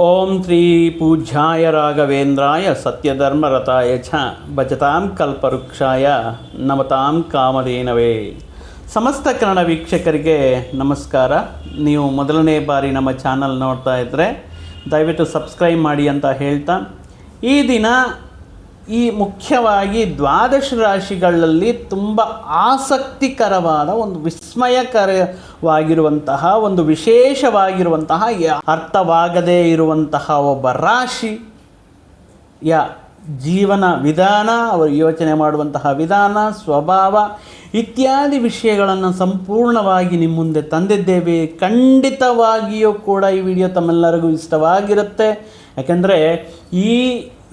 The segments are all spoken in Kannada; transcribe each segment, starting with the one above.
ಓಂ ಶ್ರೀ ಪೂಜ್ಯಾಯ ರಾಘವೇಂದ್ರಾಯ ಸತ್ಯಧರ್ಮರತಾಯ ಚ ಭಜತಾಂ ಕಲ್ಪವೃಕ್ಷಾಯ ನಮತಾಂ ಕಾಮಧೇನವೇ. ಸಮಸ್ತ ಕನ್ನಡ ವೀಕ್ಷಕರಿಗೆ ನಮಸ್ಕಾರ. ನೀವು ಮೊದಲನೇ ಬಾರಿ ನಮ್ಮ ಚಾನಲ್ ನೋಡ್ತಾ ಇದ್ದರೆ ದಯವಿಟ್ಟು ಸಬ್ಸ್ಕ್ರೈಬ್ ಮಾಡಿ ಅಂತ ಹೇಳ್ತಾ, ಈ ದಿನ ಮುಖ್ಯವಾಗಿ ದ್ವಾದಶ ರಾಶಿಗಳಲ್ಲಿ ತುಂಬ ಆಸಕ್ತಿಕರವಾದ ಒಂದು ವಿಸ್ಮಯಕರವಾಗಿರುವಂತಹ ಒಂದು ವಿಶೇಷವಾಗಿರುವಂತಹ ಅರ್ಥವಾಗದೇ ಇರುವಂತಹ ಒಬ್ಬ ರಾಶಿಯ ಜೀವನ ವಿಧಾನ, ಅವರು ಯೋಚನೆ ಮಾಡುವಂತಹ ವಿಧಾನ, ಸ್ವಭಾವ ಇತ್ಯಾದಿ ವಿಷಯಗಳನ್ನು ಸಂಪೂರ್ಣವಾಗಿ ನಿಮ್ಮ ಮುಂದೆ ತಂದಿದ್ದೇವೆ. ಖಂಡಿತವಾಗಿಯೂ ಕೂಡ ಈ ವಿಡಿಯೋ ತಮ್ಮೆಲ್ಲರಿಗೂ ಇಷ್ಟವಾಗಿರುತ್ತೆ. ಯಾಕೆಂದರೆ ಈ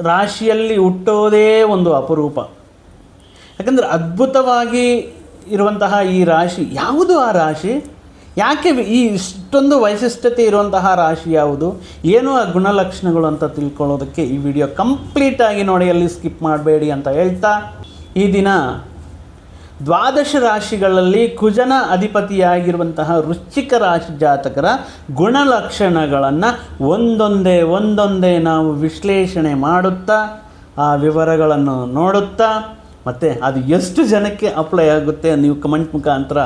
ರಾಶಿಯಲ್ಲಿ ಹುಟ್ಟೋದೇ ಒಂದು ಅಪರೂಪ. ಯಾಕಂದರೆ ಅದ್ಭುತವಾಗಿ ಇರುವಂತಹ ಈ ರಾಶಿ ಯಾವುದು? ಆ ರಾಶಿ ಯಾಕೆ ಇಷ್ಟೊಂದು ವೈಶಿಷ್ಟ್ಯತೆ ಇರುವಂತಹ ರಾಶಿ ಯಾವುದು, ಏನು ಆ ಗುಣಲಕ್ಷಣಗಳು ಅಂತ ತಿಳ್ಕೊಳ್ಳೋದಕ್ಕೆ ಈ ವಿಡಿಯೋ ಕಂಪ್ಲೀಟಾಗಿ ನೋಡಿ, ಅಲ್ಲಿ ಸ್ಕಿಪ್ ಮಾಡಬೇಡಿ ಅಂತ ಹೇಳ್ತಾ, ಈ ದಿನ ದ್ವಾದಶ ರಾಶಿಗಳಲ್ಲಿ ಕುಜನ ಅಧಿಪತಿಯಾಗಿರುವಂತಹ ವೃಶ್ಚಿಕ ರಾಶಿ ಜಾತಕರ ಗುಣಲಕ್ಷಣಗಳನ್ನು ಒಂದೊಂದೇ ನಾವು ವಿಶ್ಲೇಷಣೆ ಮಾಡುತ್ತಾ, ಆ ವಿವರಗಳನ್ನು ನೋಡುತ್ತಾ, ಮತ್ತು ಅದು ಎಷ್ಟು ಜನಕ್ಕೆ ಅಪ್ಲೈ ಆಗುತ್ತೆ ನೀವು ಕಮೆಂಟ್ ಮುಖಾಂತರ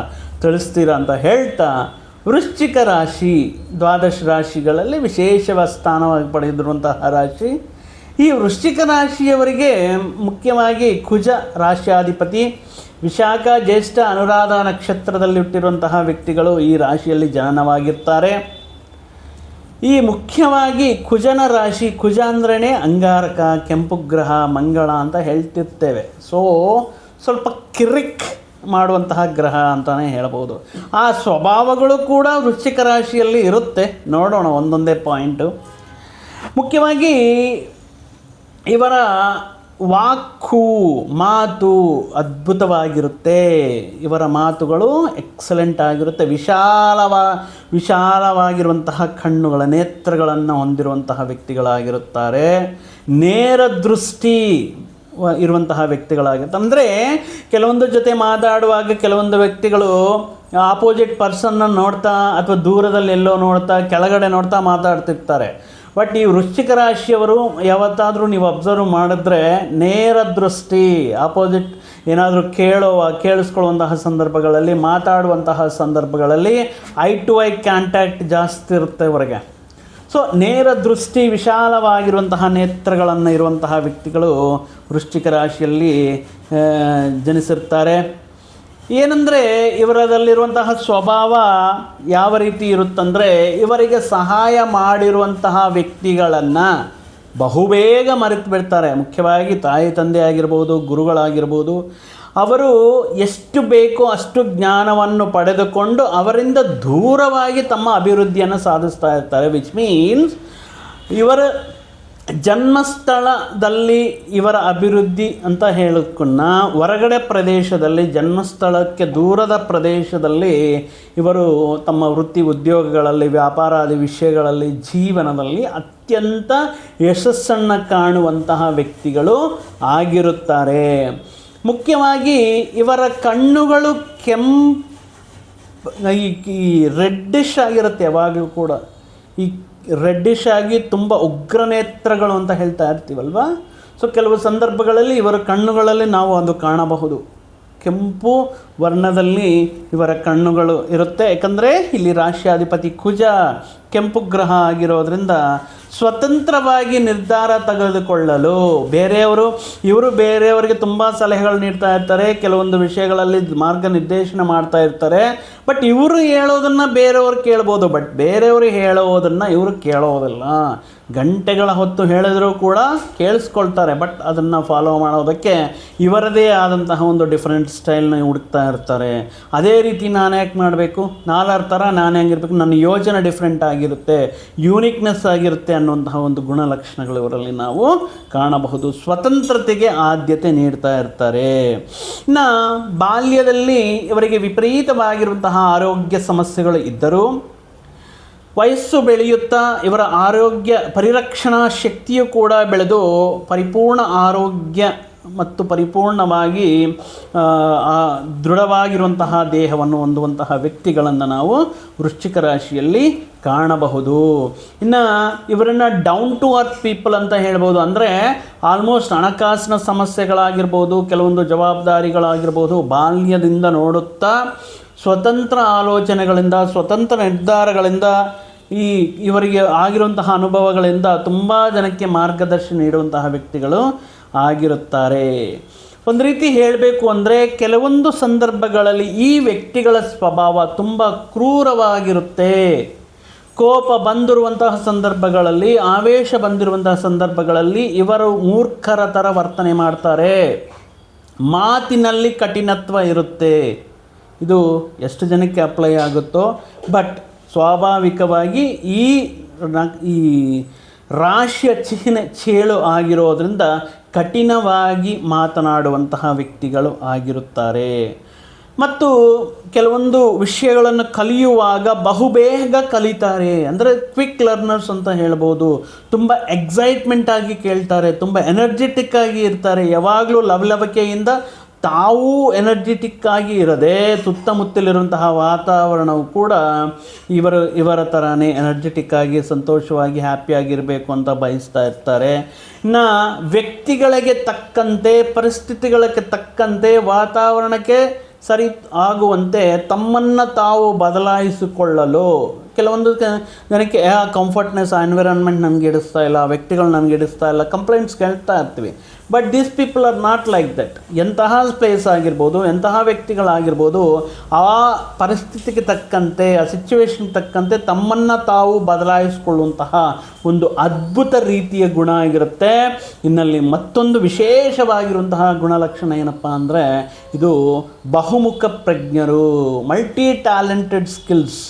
ತಿಳಿಸ್ತೀರಾ ಅಂತ ಹೇಳ್ತಾ, ವೃಶ್ಚಿಕ ರಾಶಿ ದ್ವಾದಶ ರಾಶಿಗಳಲ್ಲಿ ವಿಶೇಷವಾದ ಸ್ಥಾನವಾಗಿ ಪಡೆದಿರುವಂತಹ ರಾಶಿ. ಈ ವೃಶ್ಚಿಕ ರಾಶಿಯವರಿಗೆ ಮುಖ್ಯವಾಗಿ ಕುಜ ರಾಶ್ಯಾಧಿಪತಿ, ವಿಶಾಖ, ಜ್ಯೇಷ್ಠ, ಅನುರಾಧ ನಕ್ಷತ್ರದಲ್ಲಿ ಹುಟ್ಟಿರುವಂತಹ ವ್ಯಕ್ತಿಗಳು ಈ ರಾಶಿಯಲ್ಲಿ ಜನನವಾಗಿರ್ತಾರೆ. ಈ ಮುಖ್ಯವಾಗಿ ಕುಜನ ರಾಶಿ, ಕುಜ ಅಂದ್ರೇ ಅಂಗಾರಕ, ಕೆಂಪು ಗ್ರಹ, ಮಂಗಳ ಅಂತ ಹೇಳ್ತಿರ್ತೇವೆ. ಸ್ವಲ್ಪ ಕಿರಿಕ್ ಮಾಡುವಂತಹ ಗ್ರಹ ಅಂತಲೇ ಹೇಳ್ಬೋದು. ಆ ಸ್ವಭಾವಗಳು ಕೂಡ ವೃಶ್ಚಿಕ ರಾಶಿಯಲ್ಲಿ ಇರುತ್ತೆ. ನೋಡೋಣ ಒಂದೊಂದೇ ಪಾಯಿಂಟು. ಮುಖ್ಯವಾಗಿ ಇವರ ವಾಕು, ಮಾತು ಅದ್ಭುತವಾಗಿರುತ್ತೆ. ಇವರ ಮಾತುಗಳು ಎಕ್ಸಲೆಂಟ್ ಆಗಿರುತ್ತೆ. ವಿಶಾಲವಾಗಿರುವಂತಹ ಕಣ್ಣುಗಳ ನೇತ್ರಗಳನ್ನು ಹೊಂದಿರುವಂತಹ ವ್ಯಕ್ತಿಗಳಾಗಿರುತ್ತಾರೆ. ನೇರ ದೃಷ್ಟಿ ಇರುವಂತಹ ವ್ಯಕ್ತಿಗಳಾಗಿರುತ್ತೆ. ಅಂದರೆ ಕೆಲವೊಂದು ಜೊತೆ ಮಾತಾಡುವಾಗ ಕೆಲವೊಂದು ವ್ಯಕ್ತಿಗಳು ಆಪೋಸಿಟ್ ಪರ್ಸನ್ನ ನೋಡ್ತಾ ಅಥವಾ ದೂರದಲ್ಲಿ ಎಲ್ಲೋ ನೋಡ್ತಾ, ಕೆಳಗಡೆ ನೋಡ್ತಾ ಮಾತಾಡ್ತಿರ್ತಾರೆ. ಬಟ್ ಈ ವೃಶ್ಚಿಕ ರಾಶಿಯವರು ಯಾವತ್ತಾದರೂ ನೀವು ಅಬ್ಸರ್ವ್ ಮಾಡಿದ್ರೆ ನೇರ ದೃಷ್ಟಿ, ಆಪೋಸಿಟ್ ಏನಾದರೂ ಕೇಳಿಸ್ಕೊಳ್ಳುವಂತಹ ಸಂದರ್ಭಗಳಲ್ಲಿ, ಮಾತಾಡುವಂತಹ ಸಂದರ್ಭಗಳಲ್ಲಿ ಐ ಟು ಐ ಕಾಂಟ್ಯಾಕ್ಟ್ ಜಾಸ್ತಿ ಇರುತ್ತೆ ಅವರಿಗೆ. ನೇರ ದೃಷ್ಟಿ, ವಿಶಾಲವಾಗಿರುವಂತಹ ನೇತ್ರಗಳನ್ನು ಇರುವಂತಹ ವ್ಯಕ್ತಿಗಳು ವೃಶ್ಚಿಕ ರಾಶಿಯಲ್ಲಿ ಜನಿಸಿರ್ತಾರೆ. ಏನಂದರೆ ಇವರದಲ್ಲಿರುವಂತಹ ಸ್ವಭಾವ ಯಾವ ರೀತಿ ಇರುತ್ತಂದರೆ, ಇವರಿಗೆ ಸಹಾಯ ಮಾಡಿರುವಂತಹ ವ್ಯಕ್ತಿಗಳನ್ನು ಬಹುಬೇಗ ಮರೆತು ಬಿಡ್ತಾರೆ. ಮುಖ್ಯವಾಗಿ ತಾಯಿ ತಂದೆ ಆಗಿರ್ಬೋದು, ಗುರುಗಳಾಗಿರ್ಬೋದು, ಅವರು ಎಷ್ಟು ಬೇಕೋ ಅಷ್ಟು ಜ್ಞಾನವನ್ನು ಪಡೆದುಕೊಂಡು ಅವರಿಂದ ದೂರವಾಗಿ ತಮ್ಮ ಅಭಿವೃದ್ಧಿಯನ್ನು ಸಾಧಿಸ್ತಾ ಇರ್ತಾರೆ. ವಿಚ್ ಮೀನ್ಸ್ ಇವರ ಜನ್ಮಸ್ಥಳದಲ್ಲಿ ಇವರ ಅಭಿವೃದ್ಧಿ ಅಂತ ಹೇಳೋಕ್ಕನ್ನ ಹೊರಗಡೆ ಪ್ರದೇಶದಲ್ಲಿ, ಜನ್ಮಸ್ಥಳಕ್ಕೆ ದೂರದ ಪ್ರದೇಶದಲ್ಲಿ ಇವರು ತಮ್ಮ ವೃತ್ತಿ ಉದ್ಯೋಗಗಳಲ್ಲಿ, ವ್ಯಾಪಾರಾದಿ ವಿಷಯಗಳಲ್ಲಿ, ಜೀವನದಲ್ಲಿ ಅತ್ಯಂತ ಯಶಸ್ಸನ್ನು ಕಾಣುವಂತಹ ವ್ಯಕ್ತಿಗಳು ಆಗಿರುತ್ತಾರೆ. ಮುಖ್ಯವಾಗಿ ಇವರ ಕಣ್ಣುಗಳು ಈ ರೆಡ್ಡಿಶ್ ಆಗಿರುತ್ತೆ ಯಾವಾಗಲೂ ಕೂಡ. ಈ ರೆಡ್ಡಿಶ್ ಆಗಿ ತುಂಬ ಉಗ್ರ ನೇತ್ರಗಳು ಅಂತ ಹೇಳ್ತಾ ಇರ್ತೀವಲ್ವ. ಕೆಲವು ಸಂದರ್ಭಗಳಲ್ಲಿ ಇವರ ಕಣ್ಣುಗಳಲ್ಲಿ ನಾವು ಅದು ಕಾಣಬಹುದು. ಕೆಂಪು ವರ್ಣದಲ್ಲಿ ಇವರ ಕಣ್ಣುಗಳು ಇರುತ್ತೆ. ಯಾಕಂದರೆ ಇಲ್ಲಿ ರಾಶ್ಯಾಧಿಪತಿ ಕುಜ ಕೆಂಪು ಗ್ರಹ ಆಗಿರೋದ್ರಿಂದ ಸ್ವತಂತ್ರವಾಗಿ ನಿರ್ಧಾರ ತೆಗೆದುಕೊಳ್ಳಲು ಇವರು ಬೇರೆಯವರಿಗೆ ತುಂಬ ಸಲಹೆಗಳು ನೀಡ್ತಾ ಇರ್ತಾರೆ. ಕೆಲವೊಂದು ವಿಷಯಗಳಲ್ಲಿ ಮಾರ್ಗನಿರ್ದೇಶನ ಮಾಡ್ತಾ ಇರ್ತಾರೆ. ಬಟ್ ಇವರು ಹೇಳೋದನ್ನು ಬೇರೆಯವರು ಕೇಳ್ಬೋದು, ಬಟ್ ಬೇರೆಯವರು ಹೇಳೋದನ್ನು ಇವರು ಕೇಳೋದಿಲ್ಲ. ಗಂಟೆಗಳ ಹೊತ್ತು ಹೇಳಿದರೂ ಕೂಡ ಕೇಳಿಸ್ಕೊಳ್ತಾರೆ, ಬಟ್ ಅದನ್ನು ಫಾಲೋ ಮಾಡೋದಕ್ಕೆ ಇವರದೇ ಆದಂತಹ ಒಂದು ಡಿಫ್ರೆಂಟ್ ಸ್ಟೈಲ್ನ ಹುಡುಕ್ತಾ ಇರ್ತಾರೆ. ಅದೇ ರೀತಿ ನಾನು ಯಾಕೆ ಮಾಡಬೇಕು, ನಾಲ್ವರ ಥರ ನಾನು ಹೆಂಗಿರ್ಬೇಕು, ನನ್ನ ಯೋಚನೆ ಡಿಫ್ರೆಂಟ್ ಆಗಿರುತ್ತೆ, ಯೂನಿಕ್ನೆಸ್ ಆಗಿರುತ್ತೆ ಅನ್ನುವಂತಹ ಒಂದು ಗುಣಲಕ್ಷಣಗಳು ಇವರಲ್ಲಿ ನಾವು ಕಾಣಬಹುದು. ಸ್ವತಂತ್ರತೆಗೆ ಆದ್ಯತೆ ನೀಡ್ತಾ ಇರ್ತಾರೆ. ಇನ್ನು ಬಾಲ್ಯದಲ್ಲಿ ಇವರಿಗೆ ವಿಪರೀತವಾಗಿರುವಂತಹ ಆರೋಗ್ಯ ಸಮಸ್ಯೆಗಳು ಇದ್ದರೂ ವಯಸ್ಸು ಬೆಳೆಯುತ್ತಾ ಇವರ ಆರೋಗ್ಯ ಪರಿರಕ್ಷಣಾ ಶಕ್ತಿಯು ಕೂಡ ಬೆಳೆದು ಪರಿಪೂರ್ಣ ಆರೋಗ್ಯ ಮತ್ತು ಪರಿಪೂರ್ಣವಾಗಿ ದೃಢವಾಗಿರುವಂತಹ ದೇಹವನ್ನು ಹೊಂದುವಂತಹ ವ್ಯಕ್ತಿಗಳನ್ನು ನಾವು ವೃಶ್ಚಿಕ ರಾಶಿಯಲ್ಲಿ ಕಾಣಬಹುದು. ಇನ್ನು ಇವರನ್ನು ಡೌನ್ ಟು ಅರ್ತ್ ಪೀಪಲ್ ಅಂತ ಹೇಳ್ಬೋದು. ಅಂದರೆ ಆಲ್ಮೋಸ್ಟ್ ಹಣಕಾಸಿನ ಸಮಸ್ಯೆಗಳಾಗಿರ್ಬೋದು, ಕೆಲವೊಂದು ಜವಾಬ್ದಾರಿಗಳಾಗಿರ್ಬೋದು, ಬಾಲ್ಯದಿಂದ ನೋಡುತ್ತಾ ಸ್ವತಂತ್ರ ಆಲೋಚನೆಗಳಿಂದ, ಸ್ವತಂತ್ರ ನಿರ್ಧಾರಗಳಿಂದ, ಇವರಿಗೆ ಆಗಿರುವಂತಹ ಅನುಭವಗಳಿಂದ ತುಂಬ ಜನಕ್ಕೆ ಮಾರ್ಗದರ್ಶನ ನೀಡುವಂತಹ ವ್ಯಕ್ತಿಗಳು ಆಗಿರುತ್ತಾರೆ. ಒಂದು ರೀತಿ ಹೇಳಬೇಕು ಅಂದರೆ ಕೆಲವೊಂದು ಸಂದರ್ಭಗಳಲ್ಲಿ ಈ ವ್ಯಕ್ತಿಗಳ ಸ್ವಭಾವ ತುಂಬ ಕ್ರೂರವಾಗಿರುತ್ತೆ. ಕೋಪ ಬಂದಿರುವಂತಹ ಸಂದರ್ಭಗಳಲ್ಲಿ, ಆವೇಶ ಬಂದಿರುವಂತಹ ಸಂದರ್ಭಗಳಲ್ಲಿ ಇವರು ಮೂರ್ಖರ ಥರ ವರ್ತನೆ ಮಾಡ್ತಾರೆ. ಮಾತಿನಲ್ಲಿ ಕಠಿಣತ್ವ ಇರುತ್ತೆ. ಇದು ಎಷ್ಟು ಜನಕ್ಕೆ ಅಪ್ಲೈ ಆಗುತ್ತೋ, ಬಟ್ ಸ್ವಾಭಾವಿಕವಾಗಿ ಈ ರಾಶಿಯ ಚಿಹ್ನೆ ಚೇಳು ಆಗಿರೋದ್ರಿಂದ ಕಠಿಣವಾಗಿ ಮಾತನಾಡುವಂತಹ ವ್ಯಕ್ತಿಗಳು ಆಗಿರುತ್ತಾರೆ. ಮತ್ತು ಕೆಲವೊಂದು ವಿಷಯಗಳನ್ನು ಕಲಿಯುವಾಗ ಬಹುಬೇಗ ಕಲಿತಾರೆ. ಅಂದರೆ ಕ್ವಿಕ್ ಲರ್ನರ್ಸ್ ಅಂತ ಹೇಳ್ಬೋದು. ತುಂಬ ಎಕ್ಸೈಟ್ಮೆಂಟ್ ಆಗಿ ಕೇಳ್ತಾರೆ, ತುಂಬ ಎನರ್ಜೆಟಿಕ್ ಆಗಿ ಇರ್ತಾರೆ. ಯಾವಾಗಲೂ ಲವಲವಿಕೆಯಿಂದ ತಾವೂ ಎನರ್ಜೆಟಿಕ್ ಆಗಿ ಇರದೆ ಸುತ್ತಮುತ್ತಲಿರುವಂತಹ ವಾತಾವರಣವು ಕೂಡ ಇವರ ಥರನೇ ಎನರ್ಜೆಟಿಕ್ ಆಗಿ, ಸಂತೋಷವಾಗಿ, ಹ್ಯಾಪಿಯಾಗಿರಬೇಕು ಅಂತ ಬಯಸ್ತಾ ಇರ್ತಾರೆ. ಇನ್ನು ವ್ಯಕ್ತಿಗಳಿಗೆ ತಕ್ಕಂತೆ, ಪರಿಸ್ಥಿತಿಗಳಿಗೆ ತಕ್ಕಂತೆ, ವಾತಾವರಣಕ್ಕೆ ಸರಿ ಆಗುವಂತೆ ತಮ್ಮನ್ನು ತಾವು ಬದಲಾಯಿಸಿಕೊಳ್ಳಲು ಕೆಲವೊಂದು ಜನಕ್ಕೆ ಕಂಫರ್ಟ್ನೆಸ್, ಎನ್ವಿರಾನ್ಮೆಂಟ್ ನನಗೆ ಇಡಿಸ್ತಾ ಇಲ್ಲ, ವ್ಯಕ್ತಿಗಳು ನನಗೆ ಇಡಿಸ್ತಾ ಇಲ್ಲ, ಕಂಪ್ಲೇಂಟ್ಸ್ ಕೇಳ್ತಾ ಇರ್ತೀವಿ. But these people R not like that. ಎಂತಹ ಪ್ಲೇಸ್ ಆಗಿರ್ಬೋದು, ಎಂತಹ ವ್ಯಕ್ತಿಗಳಾಗಿರ್ಬೋದು, ಆ ಪರಿಸ್ಥಿತಿಗೆ ತಕ್ಕಂತೆ, ಆ ಸಿಚುವೇಶನ್ಗೆ ತಕ್ಕಂತೆ ತಮ್ಮನ್ನು ತಾವು ಬದಲಾಯಿಸಿಕೊಳ್ಳುವಂತಹ ಒಂದು ಅದ್ಭುತ ರೀತಿಯ ಗುಣ ಆಗಿರುತ್ತೆ. ಇನ್ನಲ್ಲಿ ಮತ್ತೊಂದು ವಿಶೇಷವಾಗಿರುವಂತಹ ಗುಣಲಕ್ಷಣ ಏನಪ್ಪ ಅಂದರೆ, ಇದು ಬಹುಮುಖ ಪ್ರಜ್ಞರು, ಮಲ್ಟಿ ಟ್ಯಾಲೆಂಟೆಡ್ ಸ್ಕಿಲ್ಸ್.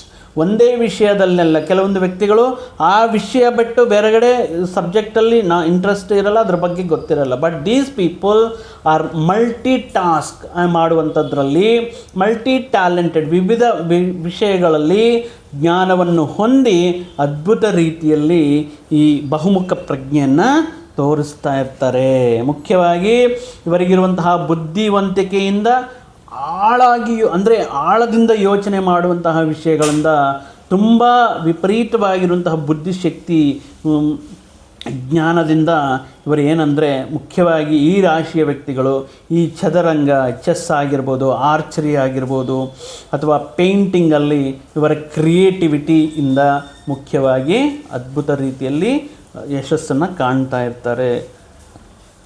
ಒಂದೇ ವಿಷಯದಲ್ಲೆಲ್ಲ ಕೆಲವೊಂದು ವ್ಯಕ್ತಿಗಳು ಆ ವಿಷಯ ಬಿಟ್ಟು ಬೇರೆಗಡೆ ಸಬ್ಜೆಕ್ಟಲ್ಲಿ ಇಂಟ್ರೆಸ್ಟ್ ಇರಲ್ಲ, ಅದ್ರ ಬಗ್ಗೆ ಗೊತ್ತಿರಲ್ಲ. But these people are multi task ಮಾಡುವಂಥದ್ರಲ್ಲಿ, ಮಲ್ಟಿ ಟ್ಯಾಲೆಂಟೆಡ್, ವಿವಿಧ ವಿಷಯಗಳಲ್ಲಿ ಜ್ಞಾನವನ್ನು ಹೊಂದಿ ಅದ್ಭುತ ರೀತಿಯಲ್ಲಿ ಈ ಬಹುಮುಖ ಪ್ರಜ್ಞೆಯನ್ನು ತೋರಿಸ್ತಾ ಇರ್ತಾರೆ. ಮುಖ್ಯವಾಗಿ ಇವರಿಗಿರುವಂತಹ ಬುದ್ಧಿವಂತಿಕೆಯಿಂದ ಅಂದರೆ ಆಳದಿಂದ ಯೋಚನೆ ಮಾಡುವಂತಹ ವಿಷಯಗಳಿಂದ ತುಂಬ ವಿಪರೀತವಾಗಿರುವಂತಹ ಬುದ್ಧಿಶಕ್ತಿ, ಜ್ಞಾನದಿಂದ ಇವರು ಏನಂದರೆ ಮುಖ್ಯವಾಗಿ ಈ ರಾಶಿಯ ವ್ಯಕ್ತಿಗಳು ಈ ಚದರಂಗ, ಚೆಸ್ ಆಗಿರ್ಬೋದು, ಆರ್ಚರಿ ಆಗಿರ್ಬೋದು, ಅಥವಾ ಪೇಂಟಿಂಗಲ್ಲಿ ಇವರ ಕ್ರಿಯೇಟಿವಿಟಿಯಿಂದ ಮುಖ್ಯವಾಗಿ ಅದ್ಭುತ ರೀತಿಯಲ್ಲಿ ಯಶಸ್ಸನ್ನು ಕಾಣ್ತಾ ಇರ್ತಾರೆ.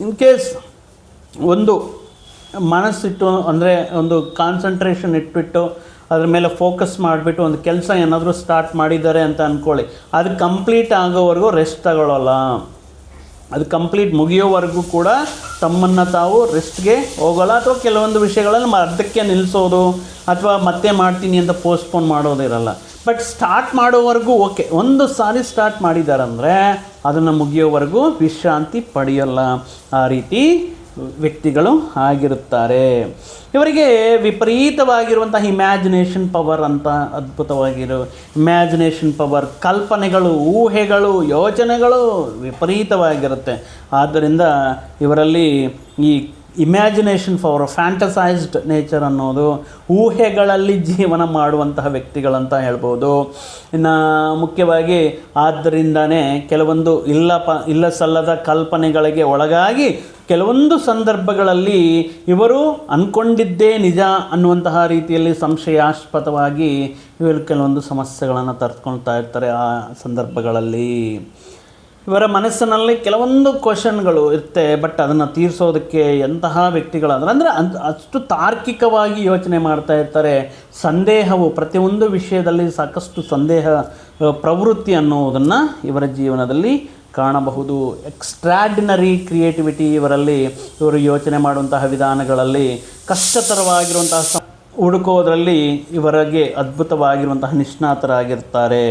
ಇನ್ ಕೇಸ್ ಒಂದು ಮನಸ್ಸಿಟ್ಟು, ಅಂದರೆ ಒಂದು ಕಾನ್ಸಂಟ್ರೇಷನ್ ಇಟ್ಬಿಟ್ಟು ಅದ್ರ ಮೇಲೆ ಫೋಕಸ್ ಮಾಡಿಬಿಟ್ಟು ಒಂದು ಕೆಲಸ ಏನಾದರೂ ಸ್ಟಾರ್ಟ್ ಮಾಡಿದ್ದಾರೆ ಅಂತ ಅಂದ್ಕೊಳ್ಳಿ, ಅದು ಕಂಪ್ಲೀಟ್ ಆಗೋವರೆಗೂ ರೆಸ್ಟ್ ತಗೊಳ್ಳೋಲ್ಲ. ಅದು ಕಂಪ್ಲೀಟ್ ಮುಗಿಯೋವರೆಗೂ ಕೂಡ ತಮ್ಮನ್ನು ತಾವು ರೆಸ್ಟ್ಗೆ ಹೋಗೋಲ್ಲ. ಅಥವಾ ಕೆಲವೊಂದು ವಿಷಯಗಳಲ್ಲಿ ಅರ್ಧಕ್ಕೆ ನಿಲ್ಲಿಸೋದು, ಅಥವಾ ಮತ್ತೆ ಮಾಡ್ತೀನಿ ಅಂತ ಪೋಸ್ಟ್ಪೋನ್ ಮಾಡೋದಿರಲ್ಲ. ಬಟ್ ಸ್ಟಾರ್ಟ್ ಮಾಡೋವರೆಗೂ ಓಕೆ, ಒಂದು ಸಾರಿ ಸ್ಟಾರ್ಟ್ ಮಾಡಿದ್ದಾರಂದರೆ ಅದನ್ನು ಮುಗಿಯೋವರೆಗೂ ವಿಶ್ರಾಂತಿ ಪಡೆಯೋಲ್ಲ. ಆ ರೀತಿ ವ್ಯಕ್ತಿಗಳು ಆಗಿರುತ್ತಾರೆ. ಇವರಿಗೆ ವಿಪರೀತವಾಗಿರುವಂತಹ ಇಮ್ಯಾಜಿನೇಷನ್ ಪವರ್ ಅಂತ, ಅದ್ಭುತವಾಗಿರೋ ಇಮ್ಯಾಜಿನೇಷನ್ ಪವರ್, ಕಲ್ಪನೆಗಳು, ಊಹೆಗಳು, ಯೋಚನೆಗಳು ವಿಪರೀತವಾಗಿರುತ್ತೆ. ಆದ್ದರಿಂದ ಇವರಲ್ಲಿ ಈ ಇಮ್ಯಾಜಿನೇಷನ್ ಪವರ್, ಫ್ಯಾಂಟಸೈಸ್ಡ್ ನೇಚರ್ ಅನ್ನೋದು, ಊಹೆಗಳಲ್ಲಿ ಜೀವನ ಮಾಡುವಂತಹ ವ್ಯಕ್ತಿಗಳಂತ ಹೇಳ್ಬೋದು. ಇನ್ನು ಮುಖ್ಯವಾಗಿ ಆದ್ದರಿಂದನೇ ಕೆಲವೊಂದು ಇಲ್ಲ ಸಲ್ಲದ ಕಲ್ಪನೆಗಳಿಗೆ ಒಳಗಾಗಿ ಕೆಲವೊಂದು ಸಂದರ್ಭಗಳಲ್ಲಿ ಇವರು ಅಂದ್ಕೊಂಡಿದ್ದೇ ನಿಜ ಅನ್ನುವಂತಹ ರೀತಿಯಲ್ಲಿ ಸಂಶಯಾಸ್ಪದವಾಗಿ ಇವರು ಕೆಲವೊಂದು ಸಮಸ್ಯೆಗಳನ್ನು ತರ್ಕೊಳ್ತಾ ಇರ್ತಾರೆ. ಆ ಸಂದರ್ಭಗಳಲ್ಲಿ ಇವರ ಮನಸ್ಸಿನಲ್ಲಿ ಕೆಲವೊಂದು ಕ್ವಶನ್ಗಳು ಇರುತ್ತೆ. ಬಟ್ ಅದನ್ನು ತೀರಿಸೋದಕ್ಕೆ ಎಂತಹ ವ್ಯಕ್ತಿಗಳಾದ್ರೆ ಅಂದರೆ ಅಷ್ಟು ತಾರ್ಕಿಕವಾಗಿ ಯೋಚನೆ ಮಾಡ್ತಾ ಇರ್ತಾರೆ. ಸಂದೇಹವು ಪ್ರತಿಯೊಂದು ವಿಷಯದಲ್ಲಿ ಸಾಕಷ್ಟು ಸಂದೇಹ ಪ್ರವೃತ್ತಿ ಅನ್ನೋದನ್ನು ಇವರ ಜೀವನದಲ್ಲಿ ಕಾಣಬಹುದು. ಎಕ್ಸ್ಟ್ರಾರ್ಡಿನರಿ ಕ್ರಿಯೇಟಿವಿಟಿ ಇವರಲ್ಲಿ, ಇವರು ಯೋಚನೆ ಮಾಡುವಂತಹ ವಿಧಾನಗಳಲ್ಲಿ ಕಷ್ಟತರವಾಗಿರುವಂತಹ ಹುಡುಕೋದ್ರಲ್ಲಿ ಇವರಿಗೆ ಅದ್ಭುತವಾಗಿರುವಂತಹ ನಿಷ್ಣಾತರಾಗಿರ್ತಾರೆ.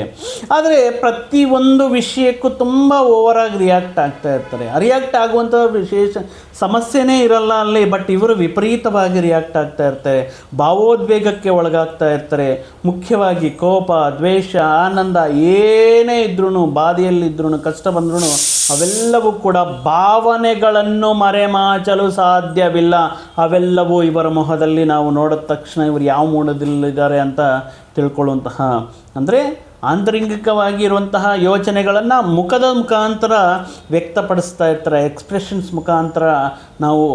ಆದರೆ ಪ್ರತಿಯೊಂದು ವಿಷಯಕ್ಕೂ ತುಂಬ ಓವರಾಗಿ ರಿಯಾಕ್ಟ್ ಆಗ್ತಾ ಇರ್ತಾರೆ. ರಿಯಾಕ್ಟ್ ಆಗುವಂಥ ವಿಶೇಷ ಸಮಸ್ಯೆನೇ ಇರಲ್ಲ ಅಲ್ಲಿ, ಬಟ್ ಇವರು ವಿಪರೀತವಾಗಿ ರಿಯಾಕ್ಟ್ ಆಗ್ತಾ ಇರ್ತಾರೆ, ಭಾವೋದ್ವೇಗಕ್ಕೆ ಒಳಗಾಗ್ತಾ ಇರ್ತಾರೆ. ಮುಖ್ಯವಾಗಿ ಕೋಪ, ದ್ವೇಷ, ಆನಂದ ಏನೇ ಇದ್ರೂ, ಬಾಧೆಯಲ್ಲಿದ್ರೂ, ಕಷ್ಟ ಬಂದ್ರೂ ಅವೆಲ್ಲವೂ ಕೂಡ ಭಾವನೆಗಳನ್ನು ಮರೆಮಾಚಲು ಸಾಧ್ಯವಿಲ್ಲ. ಅವೆಲ್ಲವೂ ಇವರ ಮೊಹದಲ್ಲಿ ನಾವು ನೋಡಿದ ತಕ್ಷಣ ಇವರು ಯಾವ ಮೂಡದಲ್ಲಿದ್ದಾರೆ ಅಂತ ತಿಳ್ಕೊಳ್ಳುವಂತಹ, ಅಂದರೆ ಆಂತರಂಗಿಕವಾಗಿ ಇರುವಂತಹ ಯೋಚನೆಗಳನ್ನು ಮುಖದ ಮುಖಾಂತರ ವ್ಯಕ್ತಪಡಿಸ್ತಾ ಇರ್ತಾರೆ. ಎಕ್ಸ್ಪ್ರೆಷನ್ಸ್ ಮುಖಾಂತರ ನಾವು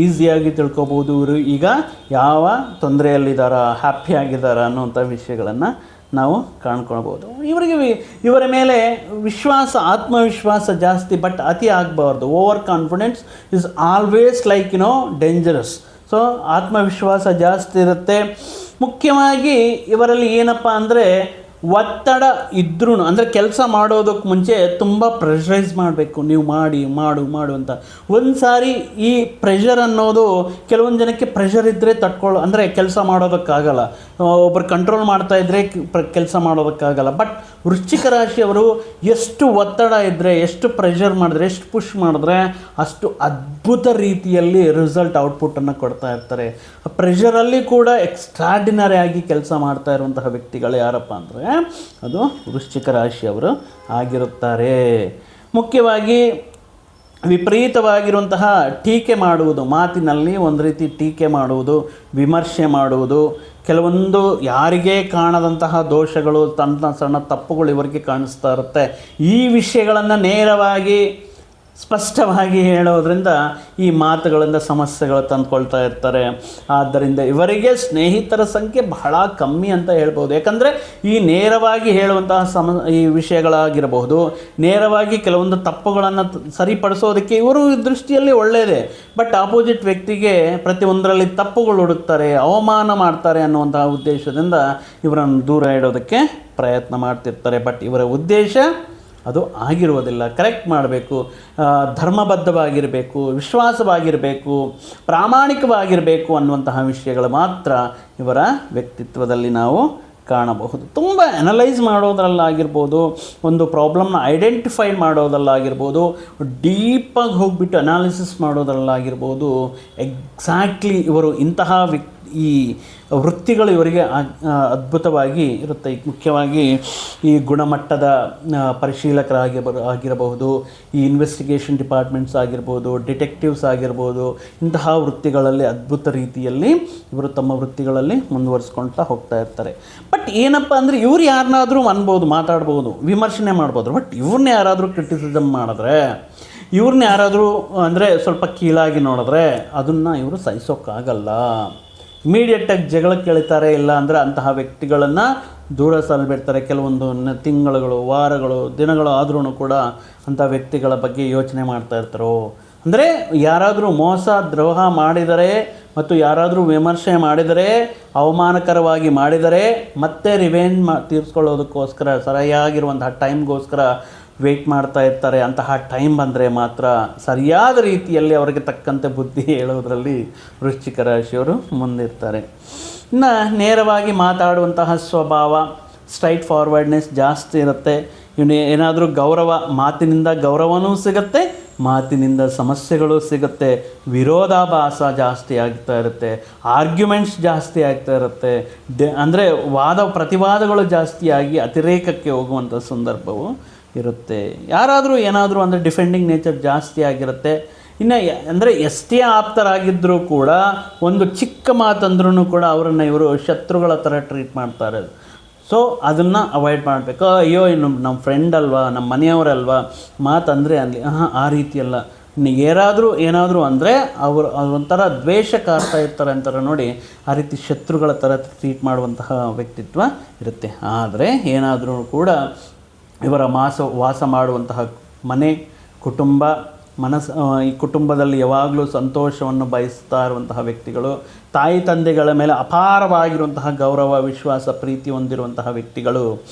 ಈಸಿಯಾಗಿ ತಿಳ್ಕೊಬೋದು ಇವರು ಈಗ ಯಾವ ತೊಂದರೆಯಲ್ಲಿದ್ದಾರ, ಹ್ಯಾಪಿ ಆಗಿದ್ದಾರ ಅನ್ನುವಂಥ ವಿಷಯಗಳನ್ನು ನಾವು ಕಾಣ್ಕೊಳ್ಬೋದು. ಇವರ ಮೇಲೆ ವಿಶ್ವಾಸ, ಆತ್ಮವಿಶ್ವಾಸ ಜಾಸ್ತಿ, ಬಟ್ ಅತಿ ಆಗಬಾರ್ದು. Over confidence is always like dangerous. So ಆತ್ಮವಿಶ್ವಾಸ ಜಾಸ್ತಿ ಇರುತ್ತೆ. ಮುಖ್ಯವಾಗಿ ಇವರಲ್ಲಿ ಏನಪ್ಪ ಅಂದರೆ ಒತ್ತಡ ಇದ್ರೂ, ಅಂದರೆ ಕೆಲಸ ಮಾಡೋದಕ್ಕೆ ಮುಂಚೆ ತುಂಬ ಪ್ರೆಷರೈಸ್ ಮಾಡಬೇಕು, ನೀವು ಮಾಡು ಅಂತ. ಒಂದು ಸಾರಿ ಈ ಪ್ರೆಷರ್ ಅನ್ನೋದು ಕೆಲವೊಂದು ಜನಕ್ಕೆ ಪ್ರೆಷರ್ ಇದ್ದರೆ ಅಂದರೆ ಕೆಲಸ ಮಾಡೋದಕ್ಕಾಗಲ್ಲ. ಒಬ್ಬರು ಕಂಟ್ರೋಲ್ ಮಾಡ್ತಾಯಿದ್ರೆ ಕೆಲಸ ಮಾಡೋದಕ್ಕಾಗಲ್ಲ. ಬಟ್ ವೃಶ್ಚಿಕ ರಾಶಿಯವರು ಎಷ್ಟು ಒತ್ತಡ ಇದ್ದರೆ, ಎಷ್ಟು ಪ್ರೆಷರ್ ಮಾಡಿದ್ರೆ, ಎಷ್ಟು ಪುಷ್ ಮಾಡಿದ್ರೆ ಅಷ್ಟು ಅದ್ಭುತ ರೀತಿಯಲ್ಲಿ ರಿಸಲ್ಟ್ ಔಟ್ಪುಟ್ಟನ್ನು ಕೊಡ್ತಾ ಇರ್ತಾರೆ. ಪ್ರೆಷರಲ್ಲಿ ಕೂಡ ಎಕ್ಸ್ಟ್ರಾರ್ಡಿನರಿ ಆಗಿ ಕೆಲಸ ಮಾಡ್ತಾ ಇರುವಂತಹ ವ್ಯಕ್ತಿಗಳು ಯಾರಪ್ಪ ಅಂದರೆ ಅದು ವೃಶ್ಚಿಕ ರಾಶಿಯವರು ಆಗಿರುತ್ತಾರೆ. ಮುಖ್ಯವಾಗಿ ವಿಪರೀತವಾಗಿರುವಂತಹ ಟೀಕೆ ಮಾಡುವುದು, ಮಾತಿನಲ್ಲಿ ಒಂದು ರೀತಿ ಟೀಕೆ ಮಾಡುವುದು, ವಿಮರ್ಶೆ ಮಾಡುವುದು, ಕೆಲವೊಂದು ಯಾರಿಗೇ ಕಾಣದಂತಹ ದೋಷಗಳು, ಸಣ್ಣ ತಪ್ಪುಗಳು ಇವರಿಗೆ ಕಾಣಿಸ್ತಾ ಇರುತ್ತೆ. ಈ ವಿಷಯಗಳನ್ನು ನೇರವಾಗಿ ಸ್ಪಷ್ಟವಾಗಿ ಹೇಳೋದ್ರಿಂದ ಈ ಮಾತುಗಳಿಂದ ಸಮಸ್ಯೆಗಳು ತಂದುಕೊಳ್ತಾ ಇರ್ತಾರೆ. ಆದ್ದರಿಂದ ಇವರಿಗೆ ಸ್ನೇಹಿತರ ಸಂಖ್ಯೆ ಬಹಳ ಕಮ್ಮಿ ಅಂತ ಹೇಳ್ಬೋದು. ಯಾಕಂದರೆ ಈ ನೇರವಾಗಿ ಹೇಳುವಂತಹ ಈ ವಿಷಯಗಳಾಗಿರಬಹುದು, ನೇರವಾಗಿ ಕೆಲವೊಂದು ತಪ್ಪುಗಳನ್ನು ಸರಿಪಡಿಸೋದಕ್ಕೆ ಇವರು ದೃಷ್ಟಿಯಲ್ಲಿ ಒಳ್ಳೆಯದೇ. ಬಟ್ ಆಪೋಸಿಟ್ ವ್ಯಕ್ತಿಗೆ ಪ್ರತಿಯೊಂದರಲ್ಲಿ ತಪ್ಪುಗಳು ಹುಡುಕ್ತಾರೆ, ಅವಮಾನ ಮಾಡ್ತಾರೆ ಅನ್ನುವಂತಹ ಉದ್ದೇಶದಿಂದ ಇವರನ್ನು ದೂರ ಇಡೋದಕ್ಕೆ ಪ್ರಯತ್ನ ಮಾಡ್ತಿರ್ತಾರೆ. ಬಟ್ ಇವರ ಉದ್ದೇಶ ಅದು ಆಗಿರುವುದಿಲ್ಲ. ಕರೆಕ್ಟ್ ಮಾಡಬೇಕು, ಧರ್ಮಬದ್ಧವಾಗಿರಬೇಕು, ವಿಶ್ವಾಸವಾಗಿರಬೇಕು, ಪ್ರಾಮಾಣಿಕವಾಗಿರಬೇಕು ಅನ್ನುವಂತಹ ವಿಷಯಗಳು ಮಾತ್ರ ಇವರ ವ್ಯಕ್ತಿತ್ವದಲ್ಲಿ ನಾವು ಕಾಣಬಹುದು. ತುಂಬ ಅನಲೈಸ್ ಮಾಡೋದ್ರಲ್ಲಾಗಿರ್ಬೋದು, ಒಂದು ಪ್ರಾಬ್ಲಮ್ನ ಐಡೆಂಟಿಫೈ ಮಾಡೋದಲ್ಲಾಗಿರ್ಬೋದು, ಡೀಪಾಗಿ ಹೋಗಿಬಿಟ್ಟು ಅನಾಲಿಸಿಸ್ ಮಾಡೋದ್ರಲ್ಲಾಗಿರ್ಬೋದು, ಎಕ್ಸಾಕ್ಟ್ಲಿ ಇವರು ಇಂತಹ ಈ ವೃತ್ತಿಗಳು ಇವರಿಗೆ ಅದ್ಭುತವಾಗಿ ಇರುತ್ತೆ. ಮುಖ್ಯವಾಗಿ ಈ ಗುಣಮಟ್ಟದ ಪರಿಶೀಲಕರಾಗಿರಬಹುದು, ಈ ಇನ್ವೆಸ್ಟಿಗೇಷನ್ ಡಿಪಾರ್ಟ್ಮೆಂಟ್ಸ್ ಆಗಿರ್ಬೋದು, ಡಿಟೆಕ್ಟಿವ್ಸ್ ಆಗಿರ್ಬೋದು, ಇಂತಹ ವೃತ್ತಿಗಳಲ್ಲಿ ಅದ್ಭುತ ರೀತಿಯಲ್ಲಿ ಇವರು ತಮ್ಮ ವೃತ್ತಿಗಳಲ್ಲಿ ಮುಂದುವರಿಸ್ಕೊಳ್ತಾ ಹೋಗ್ತಾ ಇರ್ತಾರೆ. ಬಟ್ ಏನಪ್ಪ ಅಂದರೆ ಇವ್ರು ಯಾರನ್ನಾದರೂ ಅನ್ಬೋದು, ಮಾತಾಡ್ಬೋದು, ವಿಮರ್ಶನೆ ಮಾಡ್ಬೋದು. ಬಟ್ ಇವ್ರನ್ನ ಯಾರಾದರೂ ಕ್ರಿಟಿಸಿಸಮ್ ಮಾಡಿದ್ರೆ, ಇವ್ರನ್ನ ಯಾರಾದರೂ ಅಂದರೆ ಸ್ವಲ್ಪ ಕೀಳಾಗಿ ನೋಡಿದ್ರೆ ಅದನ್ನು ಇವರು ಸಹಿಸೋಕ್ಕಾಗಲ್ಲ. ಇಮಿಡಿಯೇಟಾಗಿ ಜಗಳಕ್ಕೆ ಎಳಿತಾರೆ. ಇಲ್ಲ ಅಂದರೆ ಅಂತಹ ವ್ಯಕ್ತಿಗಳನ್ನು ದೂರ ಸರಿಬಿಡ್ತಾರೆ. ಕೆಲವೊಂದು ತಿಂಗಳುಗಳು, ವಾರಗಳು, ದಿನಗಳು ಆದ್ರೂ ಕೂಡ ಅಂಥ ವ್ಯಕ್ತಿಗಳ ಬಗ್ಗೆ ಯೋಚನೆ ಮಾಡ್ತಾ ಇರ್ತಾರೋ. ಅಂದರೆ ಯಾರಾದರೂ ಮೋಸ, ದ್ರೋಹ ಮಾಡಿದರೆ ಮತ್ತು ಯಾರಾದರೂ ವಿಮರ್ಶೆ ಮಾಡಿದರೆ, ಅವಮಾನಕರವಾಗಿ ಮಾಡಿದರೆ, ಮತ್ತೆ ರಿವೆಂಜ್ ತೀರಿಸ್ಕೊಳ್ಳೋದಕ್ಕೋಸ್ಕರ ಸರಿಯಾಗಿರುವಂತಹ ಟೈಮ್ಗೋಸ್ಕರ ವೆಯ್ಟ್ ಮಾಡ್ತಾ ಇರ್ತಾರೆ. ಅಂತಹ ಟೈಮ್ ಬಂದರೆ ಮಾತ್ರ ಸರಿಯಾದ ರೀತಿಯಲ್ಲಿ ಅವರಿಗೆ ತಕ್ಕಂತೆ ಬುದ್ಧಿ ಹೇಳೋದ್ರಲ್ಲಿ ವೃಶ್ಚಿಕ ರಾಶಿಯವರು ಮುಂದಿರ್ತಾರೆ. ಇನ್ನು ನೇರವಾಗಿ ಮಾತಾಡುವಂತಹ ಸ್ವಭಾವ, ಸ್ಟ್ರೈಟ್ ಫಾರ್ವರ್ಡ್ನೆಸ್ ಜಾಸ್ತಿ ಇರುತ್ತೆ. ಇವನು ಏನಾದರೂ ಮಾತಿನಿಂದ ಗೌರವನೂ ಸಿಗುತ್ತೆ, ಮಾತಿನಿಂದ ಸಮಸ್ಯೆಗಳು ಸಿಗುತ್ತೆ. ವಿರೋಧಾಭಾಸ ಜಾಸ್ತಿ ಆಗ್ತಾ ಇರುತ್ತೆ, ಆರ್ಗ್ಯುಮೆಂಟ್ಸ್ ಜಾಸ್ತಿ ಆಗ್ತಾ ಇರುತ್ತೆ. ಅಂದರೆ ಪ್ರತಿವಾದಗಳು ಜಾಸ್ತಿಯಾಗಿ ಅತಿರೇಕಕ್ಕೆ ಹೋಗುವಂಥ ಸಂದರ್ಭವು ಇರುತ್ತೆ. ಯಾರಾದರೂ ಏನಾದರೂ ಅಂದರೆ ಡಿಫೆಂಡಿಂಗ್ ನೇಚರ್ ಜಾಸ್ತಿ ಆಗಿರುತ್ತೆ. ಇನ್ನು ಅಂದರೆ ಎಷ್ಟೇ ಆಪ್ತರಾಗಿದ್ದರೂ ಕೂಡ ಒಂದು ಚಿಕ್ಕ ಮಾತಂದ್ರೂ ಕೂಡ ಅವರನ್ನು ಇವರು ಶತ್ರುಗಳ ಥರ ಟ್ರೀಟ್ ಮಾಡ್ತಾರೆ. ಸೊ ಅದನ್ನು ಅವಾಯ್ಡ್ ಮಾಡಬೇಕು. ಅಯ್ಯೋ ಇನ್ನು ನಮ್ಮ ಫ್ರೆಂಡ್ ಅಲ್ವಾ, ನಮ್ಮ ಮನೆಯವರಲ್ವಾ, ಮಾತಂದರೆ ಅಲ್ಲಿ ಆ ರೀತಿಯಲ್ಲ. ಏನಾದರೂ ಅಂದರೆ ಅವರು ಒಂಥರ ದ್ವೇಷ ಕಾರ್ತಾ ಇರ್ತಾರೆ ಅಂತಾರೆ ನೋಡಿ, ಆ ರೀತಿ ಶತ್ರುಗಳ ಥರ ಟ್ರೀಟ್ ಮಾಡುವಂತಹ ವ್ಯಕ್ತಿತ್ವ ಇರುತ್ತೆ. ಆದರೆ ಏನಾದರೂ ಕೂಡ ಇವರ ವಾಸ ಮಾಡುವಂತಹ ಮನೆ, ಕುಟುಂಬ ಈ ಕುಟುಂಬದಲ್ಲಿ ಯಾವಾಗಲೂ ಸಂತೋಷವನ್ನು ಬಯಸ್ತಾ ಇರುವಂತಹ ವ್ಯಕ್ತಿಗಳು, ತಾಯಿ ತಂದೆಗಳ ಮೇಲೆ ಅಪಾರವಾಗಿರುವಂತಹ ಗೌರವ, ವಿಶ್ವಾಸ, ಪ್ರೀತಿ ಹೊಂದಿರುವಂತಹ ವ್ಯಕ್ತಿಗಳು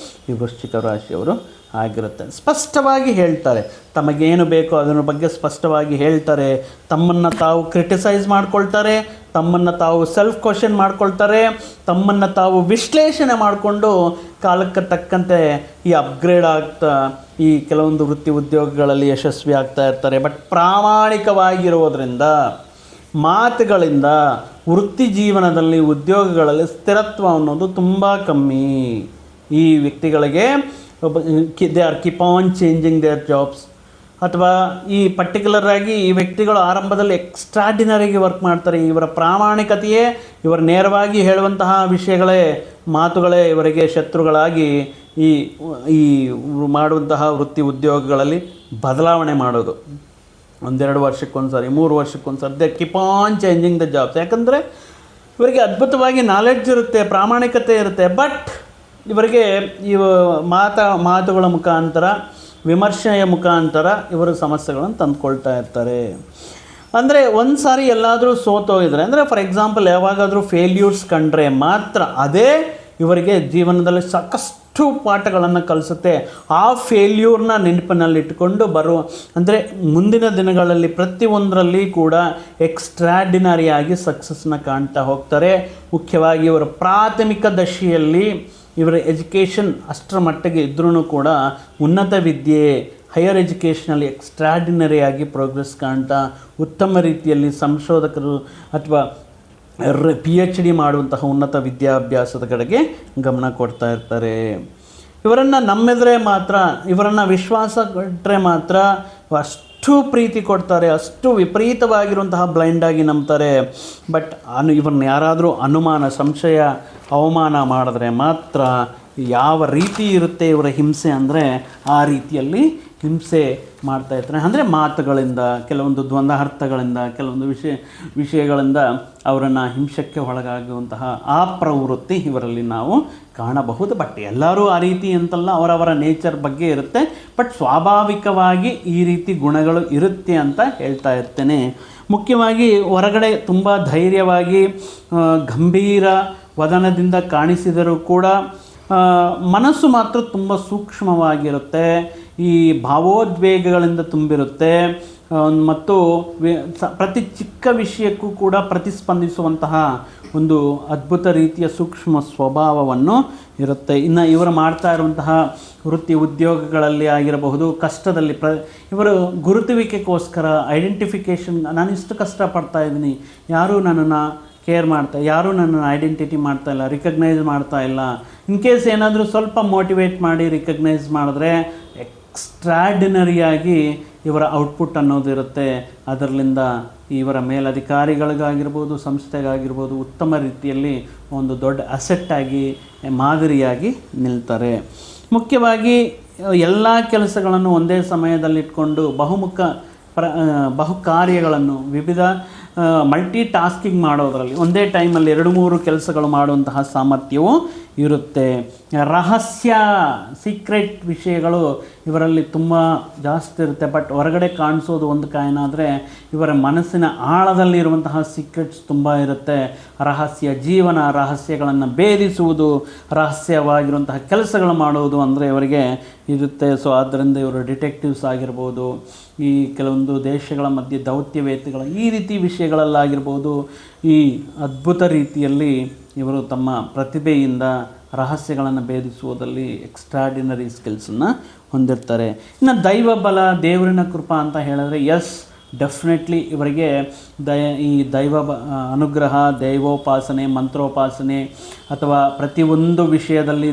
ಈ ವೃಶ್ಚಿಕ ರಾಶಿಯವರು ಆಗಿರುತ್ತೆ. ಸ್ಪಷ್ಟವಾಗಿ ಹೇಳ್ತಾರೆ, ತಮಗೇನು ಬೇಕೋ ಅದರ ಬಗ್ಗೆ ಸ್ಪಷ್ಟವಾಗಿ ಹೇಳ್ತಾರೆ. ತಮ್ಮನ್ನು ತಾವು ಕ್ರಿಟಿಸೈಸ್ ಮಾಡ್ಕೊಳ್ತಾರೆ, ತಮ್ಮನ್ನು ತಾವು ಸೆಲ್ಫ್ ಕ್ವಶನ್ ಮಾಡ್ಕೊಳ್ತಾರೆ, ತಮ್ಮನ್ನು ತಾವು ವಿಶ್ಲೇಷಣೆ ಮಾಡಿಕೊಂಡು ಕಾಲಕ್ಕೆ ತಕ್ಕಂತೆ ಈ ಅಪ್ಗ್ರೇಡ್ ಆಗ್ತಾ ಈ ಕೆಲವೊಂದು ವೃತ್ತಿ ಉದ್ಯೋಗಗಳಲ್ಲಿ ಯಶಸ್ವಿ ಆಗ್ತಾ ಇರ್ತಾರೆ. ಬಟ್ ಪ್ರಾಮಾಣಿಕವಾಗಿರೋದ್ರಿಂದ, ಮಾತುಗಳಿಂದ ವೃತ್ತಿ ಜೀವನದಲ್ಲಿ, ಉದ್ಯೋಗಗಳಲ್ಲಿ ಸ್ಥಿರತ್ವ ಅನ್ನೋದು ತುಂಬ ಕಮ್ಮಿ. ಈ ವ್ಯಕ್ತಿಗಳಿಗೆ they are keep on changing their jobs. ಅಥವಾ ಈ ಪರ್ಟಿಕ್ಯುಲರ್ ಆಗಿ ಈ ವ್ಯಕ್ತಿಗಳು ಆರಂಭದಲ್ಲಿ ಎಕ್ಸ್ಟ್ರಾರ್ಡಿನರಿಗೆ ವರ್ಕ್ ಮಾಡ್ತಾರೆ. ಇವರ ಪ್ರಾಮಾಣಿಕತೆಯೇ, ಇವರು ನೇರವಾಗಿ ಹೇಳುವಂತಹ ವಿಷಯಗಳೇ, ಮಾತುಗಳೇ ಇವರಿಗೆ ಶತ್ರುಗಳಾಗಿ ಈ ಮಾಡುವಂತಹ ವೃತ್ತಿ ಉದ್ಯೋಗಗಳಲ್ಲಿ ಬದಲಾವಣೆ ಮಾಡೋದು. 1-2 ವರ್ಷಕ್ಕೊಂದು ಸಾರಿ, 3 ವರ್ಷಕ್ಕೊಂದು ಸಾರಿ they keep on changing the jobs. ಯಾಕಂದರೆ ಇವರಿಗೆ ಅದ್ಭುತವಾಗಿ ನಾಲೆಡ್ಜ್ ಇರುತ್ತೆ, ಪ್ರಾಮಾಣಿಕತೆ ಇರುತ್ತೆ. ಬಟ್ ಇವರಿಗೆ ಮಾತುಗಳ ಮುಖಾಂತರ, ವಿಮರ್ಶೆಯ ಮುಖಾಂತರ ಇವರು ಸಮಸ್ಯೆಗಳನ್ನು ತಂದುಕೊಳ್ತಾ ಇರ್ತಾರೆ. ಅಂದರೆ ಒಂದು ಸಾರಿ ಎಲ್ಲಾದರೂ ಸೋತೋಗಿದ್ರೆ, ಅಂದರೆ ಫಾರ್ ಎಕ್ಸಾಂಪಲ್ ಯಾವಾಗಾದರೂ ಫೇಲ್ಯೂರ್ಸ್ ಕಂಡ್ರೆ ಮಾತ್ರ ಅದೇ ಇವರಿಗೆ ಜೀವನದಲ್ಲಿ ಸಾಕಷ್ಟು ಪಾಠಗಳನ್ನು ಕಲಿಸುತ್ತೆ. ಆ ಫೇಲ್ಯೂರ್ನ ನೆನಪಿನಲ್ಲಿಟ್ಟುಕೊಂಡು ಅಂದರೆ ಮುಂದಿನ ದಿನಗಳಲ್ಲಿ ಪ್ರತಿಯೊಂದರಲ್ಲಿ ಕೂಡ ಎಕ್ಸ್ಟ್ರಾರ್ಡಿನರಿಯಾಗಿ ಸಕ್ಸಸ್ನ ಕಾಣ್ತಾ ಹೋಗ್ತಾರೆ. ಮುಖ್ಯವಾಗಿ ಇವರ ಪ್ರಾಥಮಿಕ ದಶೆಯಲ್ಲಿ ಇವರ ಎಜುಕೇಷನ್ ಅಷ್ಟರ ಮಟ್ಟಿಗೆ ಇದ್ರೂ ಕೂಡ ಉನ್ನತ ವಿದ್ಯೆ, ಹೈಯರ್ ಎಜುಕೇಷನಲ್ಲಿ ಎಕ್ಸ್ಟ್ರಾರ್ಡಿನರಿಯಾಗಿ ಪ್ರೋಗ್ರೆಸ್ ಕಾಣ್ತಾ ಉತ್ತಮ ರೀತಿಯಲ್ಲಿ ಸಂಶೋಧಕರು ಅಥವಾ PhD ಮಾಡುವಂತಹ ಉನ್ನತ ವಿದ್ಯಾಭ್ಯಾಸದ ಕಡೆಗೆ ಗಮನ ಕೊಡ್ತಾ ಇರ್ತಾರೆ. ಇವರನ್ನು ನಂಬಿದರೆ ಮಾತ್ರ, ಇವರನ್ನು ವಿಶ್ವಾಸ ಕೊಟ್ಟರೆ ಮಾತ್ರ ಅಷ್ಟು ಪ್ರೀತಿ ಕೊಡ್ತಾರೆ, ಅಷ್ಟು ವಿಪರೀತವಾಗಿರುವಂತಹ ಬ್ಲೈಂಡಾಗಿ ನಂಬ್ತಾರೆ. ಬಟ್ ಇವ್ರನ್ನ ಯಾರಾದರೂ ಅನುಮಾನ, ಸಂಶಯ, ಅವಮಾನ ಮಾಡಿದ್ರೆ ಮಾತ್ರ ಯಾವ ರೀತಿ ಇರುತ್ತೆ ಇವರ ಹಿಂಸೆ ಅಂದರೆ ಆ ರೀತಿಯಲ್ಲಿ ಹಿಂಸೆ ಮಾಡ್ತಾಯಿರ್ತಾರೆ. ಅಂದರೆ ಮಾತುಗಳಿಂದ, ಕೆಲವೊಂದು ದ್ವಂದ್ವಾರ್ಥಗಳಿಂದ, ಕೆಲವೊಂದು ವಿಷಯಗಳಿಂದ ಅವರನ್ನು ಹಿಂಸೆಗೆ ಒಳಗಾಗುವಂತಹ ಆ ಪ್ರವೃತ್ತಿ ಇವರಲ್ಲಿ ನಾವು ಕಾಣಬಹುದು. ಬಟ್ ಎಲ್ಲರೂ ಆ ರೀತಿ ಅಂತಲ್ಲ, ಅವರವರ ನೇಚರ್ ಬಗ್ಗೆ ಇರುತ್ತೆ. ಬಟ್ ಸ್ವಾಭಾವಿಕವಾಗಿ ಈ ರೀತಿ ಗುಣಗಳು ಇರುತ್ತೆ ಅಂತ ಹೇಳ್ತಾ ಇರ್ತೇನೆ. ಮುಖ್ಯವಾಗಿ ಹೊರಗಡೆ ತುಂಬ ಧೈರ್ಯವಾಗಿ ಗಂಭೀರ ವದನದಿಂದ ಕಾಣಿಸಿದರೂ ಕೂಡ ಮನಸ್ಸು ಮಾತ್ರ ತುಂಬ ಸೂಕ್ಷ್ಮವಾಗಿರುತ್ತೆ. ಈ ಭಾವೋದ್ವೇಗಗಳಿಂದ ತುಂಬಿರುತ್ತೆ ಮತ್ತು ಪ್ರತಿ ಚಿಕ್ಕ ವಿಷಯಕ್ಕೂ ಕೂಡ ಪ್ರತಿಸ್ಪಂದಿಸುವಂತಹ ಒಂದು ಅದ್ಭುತ ರೀತಿಯ ಸೂಕ್ಷ್ಮ ಸ್ವಭಾವವನ್ನು ಇರುತ್ತೆ. ಇನ್ನು ಇವರು ಮಾಡ್ತಾ ಇರುವಂತಹ ವೃತ್ತಿ ಉದ್ಯೋಗಗಳಲ್ಲಿ ಆಗಿರಬಹುದು, ಕಷ್ಟದಲ್ಲಿ ಇವರು ಗುರುತುವಿಕೆಗೋಸ್ಕರ ಐಡೆಂಟಿಫಿಕೇಷನ್, ನಾನು ಇಷ್ಟು ಕಷ್ಟಪಡ್ತಾ ಇದ್ದೀನಿ, ಯಾರೂ ನನ್ನನ್ನು ಕೇರ್ ಯಾರೂ ನನ್ನನ್ನು ಐಡೆಂಟಿಟಿ ಮಾಡ್ತಾ ಇಲ್ಲ, ರಿಕಗ್ನೈಸ್ ಮಾಡ್ತಾ ಇಲ್ಲ. ಇನ್ ಕೇಸ್ ಏನಾದರೂ ಸ್ವಲ್ಪ ಮೋಟಿವೇಟ್ ಮಾಡಿ ರಿಕಗ್ನೈಸ್ ಮಾಡಿದ್ರೆ ಎಕ್ಸ್ಟ್ರಾರ್ಡಿನರಿಯಾಗಿ ಇವರ ಔಟ್ಪುಟ್ ಅನ್ನೋದಿರುತ್ತೆ. ಅದರಲ್ಲಿಂದ ಇವರ ಮೇಲಧಿಕಾರಿಗಳಿಗಾಗಿರ್ಬೋದು, ಸಂಸ್ಥೆಗಾಗಿರ್ಬೋದು ಉತ್ತಮ ರೀತಿಯಲ್ಲಿ ಒಂದು ದೊಡ್ಡ ಅಸೆಟ್ಟಾಗಿ, ಮಾದರಿಯಾಗಿ ನಿಲ್ತಾರೆ. ಮುಖ್ಯವಾಗಿ ಎಲ್ಲ ಕೆಲಸಗಳನ್ನು ಒಂದೇ ಸಮಯದಲ್ಲಿಟ್ಕೊಂಡು ಬಹು ಕಾರ್ಯಗಳನ್ನು, ವಿವಿಧ ಮಲ್ಟಿ ಟಾಸ್ಕಿಂಗ್ ಮಾಡೋದರಲ್ಲಿ ಒಂದೇ ಟೈಮಲ್ಲಿ 2-3 ಕೆಲಸಗಳು ಮಾಡುವಂತಹ ಸಾಮರ್ಥ್ಯವೂ ಇರುತ್ತೆ. ರಹಸ್ಯ, ಸೀಕ್ರೆಟ್ ವಿಷಯಗಳು ಇವರಲ್ಲಿ ತುಂಬ ಜಾಸ್ತಿ ಇರುತ್ತೆ. ಬಟ್ ಹೊರಗಡೆ ಕಾಣಿಸೋದು ಒಂದು ಕಾಯನಾದರೆ ಇವರ ಮನಸ್ಸಿನ ಆಳದಲ್ಲಿರುವಂತಹ ಸೀಕ್ರೆಟ್ಸ್ ತುಂಬ ಇರುತ್ತೆ. ರಹಸ್ಯ ಜೀವನ, ರಹಸ್ಯಗಳನ್ನು ಭೇದಿಸುವುದು, ರಹಸ್ಯವಾಗಿರುವಂತಹ ಕೆಲಸಗಳು ಮಾಡುವುದು ಅಂದರೆ ಇವರಿಗೆ ಇರುತ್ತೆ. ಸೊ ಆದ್ದರಿಂದ ಇವರು ಡಿಟೆಕ್ಟಿವ್ಸ್ ಆಗಿರ್ಬೋದು, ಈ ಕೆಲವೊಂದು ದೇಶಗಳ ಮಧ್ಯೆ ದೌತ್ಯವೇತ್ತೆಗಳು, ಈ ರೀತಿ ವಿಷಯಗಳಲ್ಲಾಗಿರ್ಬೋದು, ಈ ಅದ್ಭುತ ರೀತಿಯಲ್ಲಿ ಇವರು ತಮ್ಮ ಪ್ರತಿಭೆಯಿಂದ ರಹಸ್ಯಗಳನ್ನು ಭೇದಿಸುವುದರಲ್ಲಿ ಎಕ್ಸ್ಟ್ರಾರ್ಡಿನರಿ ಸ್ಕಿಲ್ಸನ್ನು ಹೊಂದಿರ್ತಾರೆ. ಇನ್ನು ದೈವ ಬಲ, ದೇವರಿನ ಕೃಪಾ ಅಂತ ಹೇಳಿದ್ರೆ ಡೆಫಿನೆಟ್ಲಿ ಇವರಿಗೆ ಈ ದೈವ ಅನುಗ್ರಹ, ದೈವೋಪಾಸನೆ, ಮಂತ್ರೋಪಾಸನೆ ಅಥವಾ ಪ್ರತಿಯೊಂದು ವಿಷಯದಲ್ಲಿ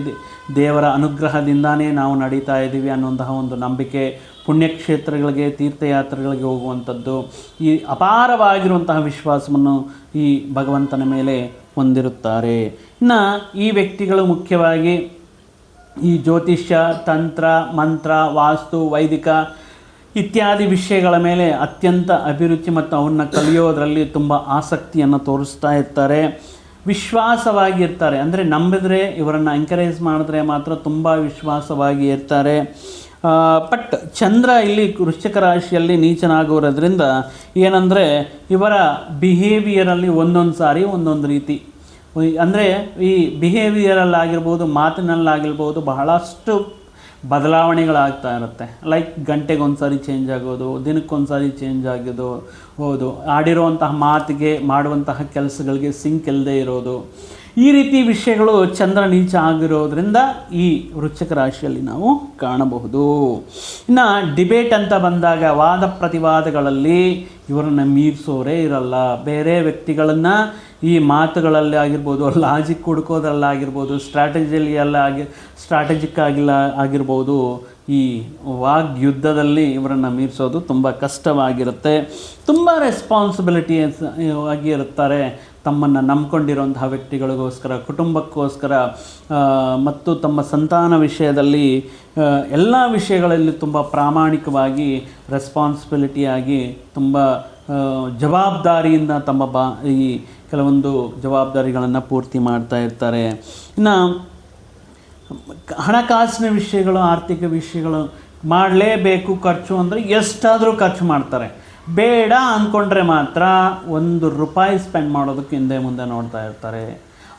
ದೇವರ ಅನುಗ್ರಹದಿಂದಾನೇ ನಾವು ನಡೀತಾ ಇದ್ದೀವಿ ಅನ್ನುವಂತಹ ಒಂದು ನಂಬಿಕೆ, ಪುಣ್ಯಕ್ಷೇತ್ರಗಳಿಗೆ, ತೀರ್ಥಯಾತ್ರೆಗಳಿಗೆ ಹೋಗುವಂಥದ್ದು, ಈ ಅಪಾರವಾಗಿರುವಂತಹ ವಿಶ್ವಾಸವನ್ನು ಈ ಭಗವಂತನ ಮೇಲೆ ಹೊಂದಿರುತ್ತಾರೆ. ಇನ್ನು ಈ ವ್ಯಕ್ತಿಗಳು ಮುಖ್ಯವಾಗಿ ಈ ಜ್ಯೋತಿಷ್ಯ, ತಂತ್ರ, ಮಂತ್ರ, ವಾಸ್ತು, ವೈದಿಕ ಇತ್ಯಾದಿ ವಿಷಯಗಳ ಮೇಲೆ ಅತ್ಯಂತ ಅಭಿರುಚಿ ಮತ್ತು ಅವನ್ನು ಕಲಿಯೋದರಲ್ಲಿ ತುಂಬ ಆಸಕ್ತಿಯನ್ನು ತೋರಿಸ್ತಾ ಇರ್ತಾರೆ. ವಿಶ್ವಾಸವಾಗಿ ಇರ್ತಾರೆ, ಅಂದರೆ ನಂಬಿದರೆ, ಇವರನ್ನು ಎಂಕರೇಜ್ ಮಾಡಿದ್ರೆ ಮಾತ್ರ ತುಂಬ ವಿಶ್ವಾಸವಾಗಿ ಇರ್ತಾರೆ. ಬಟ್ ಚಂದ್ರ ಇಲ್ಲಿ ವೃಶ್ಚಿಕ ರಾಶಿಯಲ್ಲಿ ನೀಚನಾಗಿರೋದ್ರಿಂದ ಏನಂದರೆ ಇವರ ಬಿಹೇವಿಯರಲ್ಲಿ ಒಂದೊಂದು ಸಾರಿ ಒಂದೊಂದು ರೀತಿ, ಅಂದರೆ ಈ ಬಿಹೇವಿಯರಲ್ಲಾಗಿರ್ಬೋದು, ಮಾತಿನಲ್ಲಾಗಿರ್ಬೋದು ಬಹಳಷ್ಟು ಬದಲಾವಣೆಗಳಾಗ್ತಾ ಇರುತ್ತೆ. ಲೈಕ್ ಗಂಟೆಗೊಂದು ಸಾರಿ ಚೇಂಜ್ ಆಗೋದು, ದಿನಕ್ಕೊಂದು ಸಾರಿ ಚೇಂಜ್ ಆಗೋದು, ಆಡಿರುವಂತಹ ಮಾತಿಗೆ ಮಾಡುವಂತಹ ಕೆಲಸಗಳಿಗೆ ಸಿಂಕ್ ಇಲ್ಲದೆ ಇರೋದು, ಈ ರೀತಿ ವಿಷಯಗಳು ಚಂದ್ರ ನೀಚ ಆಗಿರೋದ್ರಿಂದ ಈ ವೃಶ್ಚಿಕ ರಾಶಿಯಲ್ಲಿ ನಾವು ಕಾಣಬಹುದು. ಇನ್ನು ಡಿಬೇಟ್ ಅಂತ ಬಂದಾಗ ವಾದ ಪ್ರತಿವಾದಗಳಲ್ಲಿ ಇವರನ್ನು ಮೀರಿಸೋರೇ ಇರಲ್ಲ. ಬೇರೆ ವ್ಯಕ್ತಿಗಳನ್ನು ಈ ಮಾತುಗಳಲ್ಲಿ ಆಗಿರ್ಬೋದು, ಲಾಜಿಕ್ ಹುಡುಕೋದ್ರಲ್ಲಾಗಿರ್ಬೋದು, ಸ್ಟ್ರಾಟಜಿಕ್ ಆಗಿರ್ಬೋದು, ಈ ವಾಗ್ಯುದ್ಧದಲ್ಲಿ ಇವರನ್ನು ಮೀರಿಸೋದು ತುಂಬ ಕಷ್ಟವಾಗಿರುತ್ತೆ. ತುಂಬ ರೆಸ್ಪಾನ್ಸಿಬಿಲಿಟಿ ಆಗಿ ಇರುತ್ತಾರೆ. ತಮ್ಮನ್ನು ನಂಬ್ಕೊಂಡಿರುವಂತಹ ವ್ಯಕ್ತಿಗಳಿಗೋಸ್ಕರ, ಕುಟುಂಬಕ್ಕೋಸ್ಕರ ಮತ್ತು ತಮ್ಮ ಸಂತಾನ ವಿಷಯದಲ್ಲಿ ಎಲ್ಲ ವಿಷಯಗಳಲ್ಲಿ ತುಂಬ ಪ್ರಾಮಾಣಿಕವಾಗಿ ರೆಸ್ಪಾನ್ಸಿಬಿಲಿಟಿಯಾಗಿ ತುಂಬ ಜವಾಬ್ದಾರಿಯಿಂದ ತಮ್ಮ ಈ ಕೆಲವೊಂದು ಜವಾಬ್ದಾರಿಗಳನ್ನು ಪೂರ್ತಿ ಮಾಡ್ತಾ ಇರ್ತಾರೆ. ಇನ್ನು ಹಣಕಾಸಿನ ವಿಷಯಗಳು, ಆರ್ಥಿಕ ವಿಷಯಗಳು ಮಾಡಲೇಬೇಕು ಖರ್ಚು ಅಂದರೆ ಎಷ್ಟಾದರೂ ಖರ್ಚು ಮಾಡ್ತಾರೆ. ಬೇಡ ಅಂದ್ಕೊಂಡ್ರೆ ಮಾತ್ರ ₹1 ಸ್ಪೆಂಡ್ ಮಾಡೋದಕ್ಕೆ ಹಿಂದೆ ಮುಂದೆ ನೋಡ್ತಾ ಇರ್ತಾರೆ.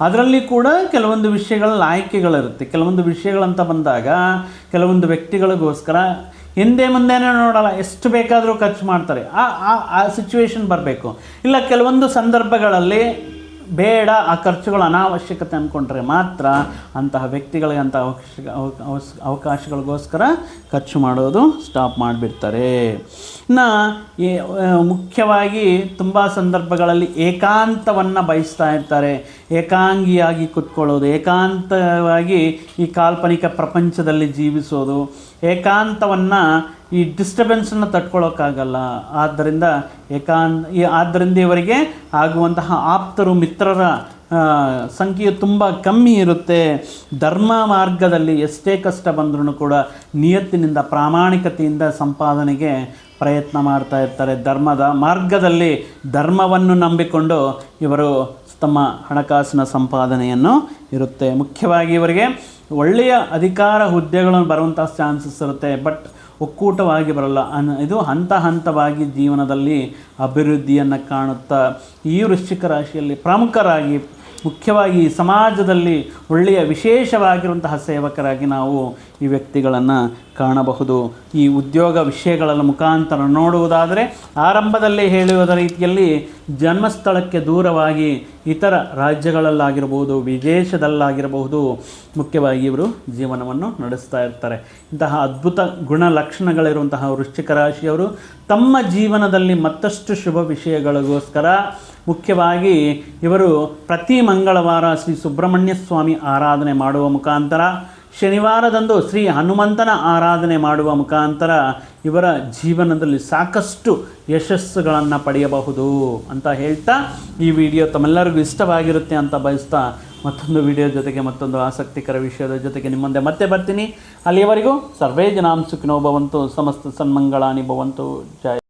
ಅದರಲ್ಲಿ ಕೂಡ ಕೆಲವೊಂದು ವಿಷಯಗಳಲ್ಲಿ ಆಯ್ಕೆಗಳಿರುತ್ತೆ. ಕೆಲವೊಂದು ವಿಷಯಗಳಂತ ಬಂದಾಗ ಕೆಲವೊಂದು ವ್ಯಕ್ತಿಗಳಿಗೋಸ್ಕರ ಹಿಂದೆ ಮುಂದೆನೇ ನೋಡಲ್ಲ, ಎಷ್ಟು ಬೇಕಾದರೂ ಖರ್ಚು ಮಾಡ್ತಾರೆ. ಆ ಸಿಚುವೇಶನ್ ಬರಬೇಕು. ಇಲ್ಲ ಕೆಲವೊಂದು ಸಂದರ್ಭಗಳಲ್ಲಿ ಬೇಡ, ಆ ಖರ್ಚುಗಳು ಅನಾವಶ್ಯಕತೆ ಅಂದ್ಕೊಂಡ್ರೆ ಮಾತ್ರ ಅಂತಹ ವ್ಯಕ್ತಿಗಳಿಗೆ ಅಂತಹ ಅವಕಾಶಗಳಿಗೋಸ್ಕರ ಖರ್ಚು ಮಾಡೋದು ಸ್ಟಾಪ್ ಮಾಡಿಬಿಡ್ತಾರೆ. ಇನ್ನು ಮುಖ್ಯವಾಗಿ ತುಂಬ ಸಂದರ್ಭಗಳಲ್ಲಿ ಏಕಾಂತವನ್ನು ಬಯಸ್ತಾ ಇರ್ತಾರೆ. ಏಕಾಂಗಿಯಾಗಿ ಕೂತ್ಕೊಳ್ಳೋದು, ಏಕಾಂತವಾಗಿ ಈ ಕಾಲ್ಪನಿಕ ಪ್ರಪಂಚದಲ್ಲಿ ಜೀವಿಸೋದು, ಏಕಾಂತವನ್ನು ಈ ಡಿಸ್ಟರ್ಬೆನ್ಸನ್ನು ತಡ್ಕೊಳ್ಳೋಕ್ಕಾಗಲ್ಲ. ಆದ್ದರಿಂದ ಇವರಿಗೆ ಆಗುವಂತಹ ಆಪ್ತರು, ಮಿತ್ರರ ಸಂಖ್ಯೆಯು ತುಂಬ ಕಮ್ಮಿ ಇರುತ್ತೆ. ಧರ್ಮ ಮಾರ್ಗದಲ್ಲಿ ಎಷ್ಟೇ ಕಷ್ಟ ಬಂದ್ರೂ ಕೂಡ ನಿಯತ್ತಿನಿಂದ, ಪ್ರಾಮಾಣಿಕತೆಯಿಂದ ಸಂಪಾದನೆಗೆ ಪ್ರಯತ್ನ ಮಾಡ್ತಾ ಇರ್ತಾರೆ. ಧರ್ಮದ ಮಾರ್ಗದಲ್ಲಿ ಧರ್ಮವನ್ನು ನಂಬಿಕೊಂಡು ಇವರು ತಮ್ಮ ಹಣಕಾಸಿನ ಸಂಪಾದನೆಯನ್ನು ಇರುತ್ತೆ. ಮುಖ್ಯವಾಗಿ ಇವರಿಗೆ ಒಳ್ಳೆಯ ಅಧಿಕಾರ ಹುದ್ದೆಗಳನ್ನು ಬರುವಂಥ ಚಾನ್ಸಸ್ ಇರುತ್ತೆ. ಬಟ್ ಒಕ್ಕೂಟವಾಗಿ ಬರಲ್ಲ. ಇದು ಹಂತ ಹಂತವಾಗಿ ಜೀವನದಲ್ಲಿ ಅಭಿವೃದ್ಧಿಯನ್ನು ಕಾಣುತ್ತಾ ಈ ವೃಶ್ಚಿಕ ರಾಶಿಯಲ್ಲಿ ಪ್ರಮುಖರಾಗಿ, ಮುಖ್ಯವಾಗಿ ಸಮಾಜದಲ್ಲಿ ಒಳ್ಳೆಯ ವಿಶೇಷವಾಗಿರುವಂತಹ ಸೇವಕರಾಗಿ ನಾವು ಈ ವ್ಯಕ್ತಿಗಳನ್ನು ಕಾಣಬಹುದು. ಈ ಉದ್ಯೋಗ ವಿಷಯಗಳ ಮುಖಾಂತರ ನೋಡುವುದಾದರೆ ಆರಂಭದಲ್ಲೇ ಹೇಳುವುದ ರೀತಿಯಲ್ಲಿ ಜನ್ಮಸ್ಥಳಕ್ಕೆ ದೂರವಾಗಿ ಇತರ ರಾಜ್ಯಗಳಲ್ಲಾಗಿರ್ಬೋದು, ವಿದೇಶದಲ್ಲಾಗಿರಬಹುದು ಮುಖ್ಯವಾಗಿ ಇವರು ಜೀವನವನ್ನು ನಡೆಸ್ತಾ ಇರ್ತಾರೆ. ಇಂತಹ ಅದ್ಭುತ ಗುಣಲಕ್ಷಣಗಳಿರುವಂತಹ ವೃಶ್ಚಿಕ ರಾಶಿಯವರು ತಮ್ಮ ಜೀವನದಲ್ಲಿ ಮತ್ತಷ್ಟು ಶುಭ ವಿಷಯಗಳಿಗೋಸ್ಕರ ಮುಖ್ಯವಾಗಿ ಇವರು ಪ್ರತಿ ಮಂಗಳವಾರ ಶ್ರೀ ಸುಬ್ರಹ್ಮಣ್ಯ ಸ್ವಾಮಿ ಆರಾಧನೆ ಮಾಡುವ ಮುಖಾಂತರ, ಶನಿವಾರದಂದು ಶ್ರೀ ಹನುಮಂತನ ಆರಾಧನೆ ಮಾಡುವ ಮುಖಾಂತರ ಇವರ ಜೀವನದಲ್ಲಿ ಸಾಕಷ್ಟು ಯಶಸ್ಸುಗಳನ್ನು ಪಡೆಯಬಹುದು ಅಂತ ಹೇಳ್ತಾ ಈ ವಿಡಿಯೋ ತಮ್ಮೆಲ್ಲರಿಗೂ ಇಷ್ಟವಾಗಿರುತ್ತೆ ಅಂತ ಬಯಸ್ತಾ ಮತ್ತೊಂದು ವಿಡಿಯೋ ಜೊತೆಗೆ, ಮತ್ತೊಂದು ಆಸಕ್ತಿಕರ ವಿಷಯದ ಜೊತೆಗೆ ನಿಮ್ಮ ಮುಂದೆ ಮತ್ತೆ ಬರ್ತೀನಿ. ಅಲ್ಲಿಯವರೆಗೂ ಸರ್ವೇ ಜನಾಂ ಸುಖಿನೋ ಭವಂತು, ಸಮಸ್ತ ಸನ್ಮಂಗಳಾನಿ ಭವಂತು. ಜಯ.